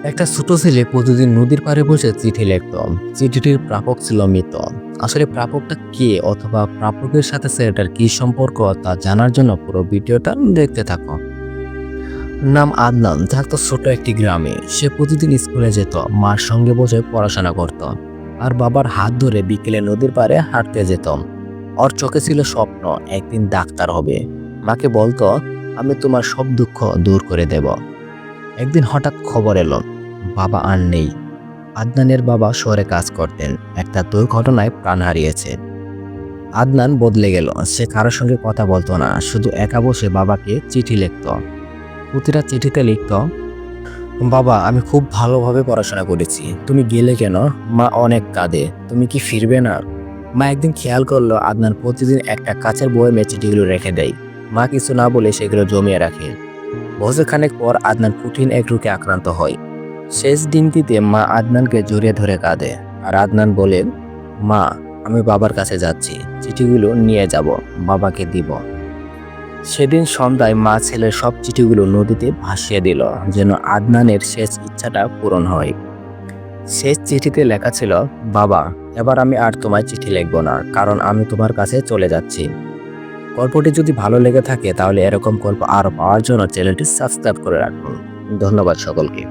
একটা ছোট ছেলে প্রতিদিন নদীর পাড়ে বসে চিঠি লিখত। চিঠিটির প্রাপক ছিল মৃত। আসলে প্রাপকটা কে অথবা প্রাপকের সাথে ছেলেটার কি সম্পর্ক তা জানার জন্য পুরো ভিডিওটা দেখতে থাকো। নাম আদনান, থাকতো ছোট একটি গ্রামে। সে প্রতিদিন স্কুলে যেত, মার সঙ্গে বসে পড়াশোনা করত আর বাবার হাত ধরে বিকেলে নদীর পাড়ে হাঁটতে যেত। ওর চোখে ছিল স্বপ্ন, একদিন ডাক্তার হবে। মাকে বলতো, আমি তোমার সব দুঃখ দূর করে দেব। একদিন হঠাৎ খবর এলো, বাবা আর নেই। আদনানের বাবা শহরে কাজ করতেন, একটা দুর্ঘটনায় প্রাণ হারিয়েছে। আদনান বদলে গেল। সে কারোর সঙ্গে কথা বলতো না, শুধু একা বসে বাবাকে চিঠি লিখত। প্রতিটা চিঠিতে লিখত, বাবা আমি খুব ভালোভাবে পড়াশোনা করেছি, তুমি গেলে কেন? মা অনেক কাঁদে, তুমি কি ফিরবে না? মা একদিন খেয়াল করলো আদনান প্রতিদিন একটা কাচের বয়মে চিঠিগুলো রেখে দেয়। মা কিছু না বলে সেগুলো জমিয়ে রাখে। বছরখানেক পর আদনান কঠিন এক রোগে আক্রান্ত হয়। শেষ দিনটিতে মা আদনানকে জড়িয়ে ধরে কাঁদে আর আদনান বলে, মা আমি বাবার কাছে যাচ্ছি, চিঠিগুলো নিয়ে যাব, বাবাকে দিব। সেদিন সন্ধ্যায় মা ছেলের সব চিঠিগুলো নদীতে ভাসিয়ে দিল, যেন আদনানের শেষ ইচ্ছাটা পূরণ হয়। শেষ চিঠিতে লেখা ছিল, বাবা এবার আমি আর তোমায় চিঠি লিখব না, কারণ আমি তোমার কাছে চলে যাচ্ছি। গল্পটি যদি ভালো লেগে থাকে তাহলে এরকম গল্প আরো পাওয়ার জন্য চ্যানেলটি সাবস্ক্রাইব করে রাখুন। ধন্যবাদ সকলকে।